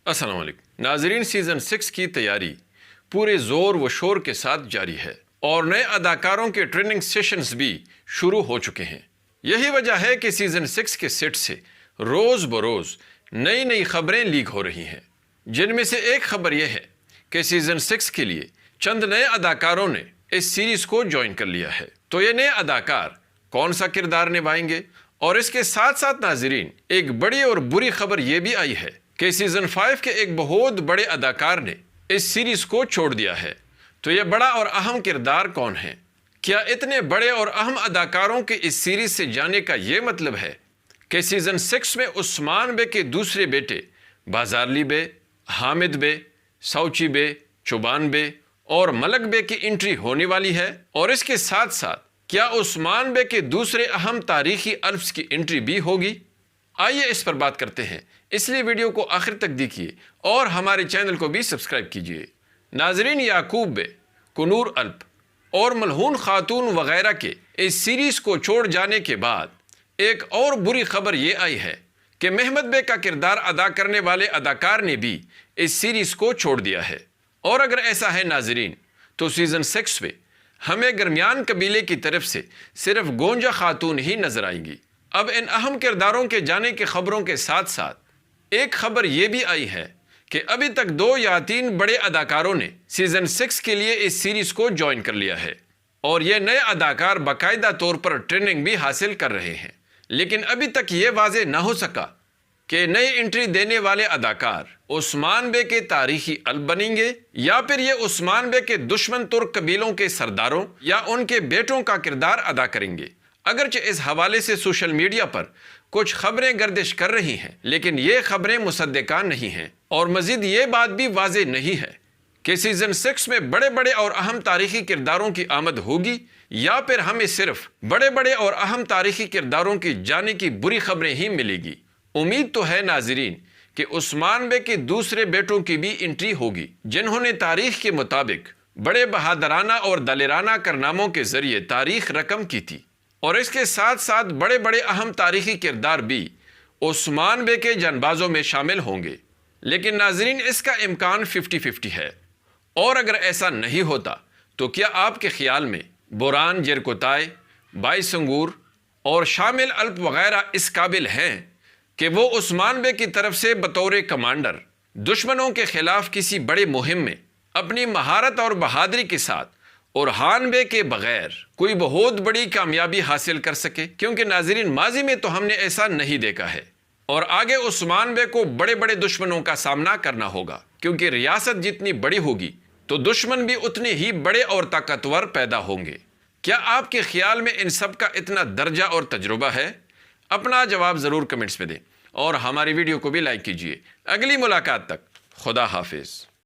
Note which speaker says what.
Speaker 1: السلام علیکم ناظرین، سیزن 6 کی تیاری پورے زور و شور کے ساتھ جاری ہے اور نئے اداکاروں کے ٹریننگ سیشنز بھی شروع ہو چکے ہیں۔ یہی وجہ ہے کہ سیزن 6 کے سیٹ سے روز بروز نئی خبریں لیک ہو رہی ہیں، جن میں سے ایک خبر یہ ہے کہ سیزن 6 کے لیے چند نئے اداکاروں نے اس سیریز کو جوائن کر لیا ہے۔ تو یہ نئے اداکار کون سا کردار نبھائیں گے؟ اور اس کے ساتھ ساتھ ناظرین، ایک بڑی اور بری خبر یہ بھی آئی ہے کہ سیزن 5 کے ایک بہت بڑے اداکار نے اس سیریز کو چھوڑ دیا ہے۔ تو یہ بڑا اور اہم کردار کون ہے؟ کیا اتنے بڑے اور اہم اداکاروں کے اس سیریز سے جانے کا یہ مطلب ہے کہ سیزن 6 میں عثمان بے کے دوسرے بیٹے بازارلی بے، حامد بے، سوچی بے، چوبان بے اور ملک بے کی انٹری ہونے والی ہے؟ اور اس کے ساتھ ساتھ کیا عثمان بے کے دوسرے اہم تاریخی الفز کی انٹری بھی ہوگی؟ آئیے اس پر بات کرتے ہیں، اس لیے ویڈیو کو آخر تک دیکھیے اور ہمارے چینل کو بھی سبسکرائب کیجیے۔ ناظرین، یعقوب بے، کنور الپ اور ملعون خاتون وغیرہ کے اس سیریز کو چھوڑ جانے کے بعد ایک اور بری خبر یہ آئی ہے کہ محمد بے کا کردار ادا کرنے والے اداکار نے بھی اس سیریز کو چھوڑ دیا ہے۔ اور اگر ایسا ہے ناظرین، تو سیزن 6 میں ہمیں گرمیان قبیلے کی طرف سے صرف گونجا خاتون ہی نظر آئیں گی۔ اب ان اہم کرداروں کے جانے کی خبروں کے ساتھ ساتھ ایک خبر یہ بھی آئی ہے کہ ابھی تک 2 یا 3 بڑے اداکاروں نے سیزن 6 کے لیے اس سیریز کو جوائن کر لیا ہے اور یہ نئے اداکار باقاعدہ طور پر ٹریننگ بھی حاصل کر رہے ہیں، لیکن ابھی تک یہ واضح نہ ہو سکا کہ نئی انٹری دینے والے اداکار عثمان بے کے تاریخی الپ بنیں گے یا پھر یہ عثمان بے کے دشمن ترک قبیلوں کے سرداروں یا ان کے بیٹوں کا کردار ادا کریں گے۔ اگرچہ اس حوالے سے سوشل میڈیا پر کچھ خبریں گردش کر رہی ہیں، لیکن یہ خبریں مصدقہ نہیں ہیں اور مزید یہ بات بھی واضح نہیں ہے کہ سیزن 6 میں بڑے اور اہم تاریخی کرداروں کی آمد ہوگی یا پھر ہمیں صرف بڑے اور اہم تاریخی کرداروں کی جانے کی بری خبریں ہی ملے گی۔ امید تو ہے ناظرین کہ عثمان بے کے دوسرے بیٹوں کی بھی انٹری ہوگی، جنہوں نے تاریخ کے مطابق بڑے بہادرانہ اور دلیرانہ کارناموں کے ذریعے تاریخ رقم کی تھی، اور اس کے ساتھ ساتھ بڑے اہم تاریخی کردار بھی عثمان بے کے جانبازوں میں شامل ہوں گے۔ لیکن ناظرین، اس کا امکان 50-50 ہے، اور اگر ایسا نہیں ہوتا تو کیا آپ کے خیال میں بوران جیرکوتائے، بائی سنگور اور شامل الپ وغیرہ اس قابل ہیں کہ وہ عثمان بے کی طرف سے بطور کمانڈر دشمنوں کے خلاف کسی بڑے مہم میں اپنی مہارت اور بہادری کے ساتھ اور خان بے کے بغیر کوئی بہت بڑی کامیابی حاصل کر سکے؟ کیونکہ ناظرین، ماضی میں تو ہم نے ایسا نہیں دیکھا ہے، اور آگے عثمان بے کو بڑے دشمنوں کا سامنا کرنا ہوگا، کیونکہ ریاست جتنی بڑی ہوگی تو دشمن بھی اتنے ہی بڑے اور طاقتور پیدا ہوں گے۔ کیا آپ کے خیال میں ان سب کا اتنا درجہ اور تجربہ ہے؟ اپنا جواب ضرور کمنٹس میں دیں اور ہماری ویڈیو کو بھی لائک کیجیے۔ اگلی ملاقات تک خدا حافظ۔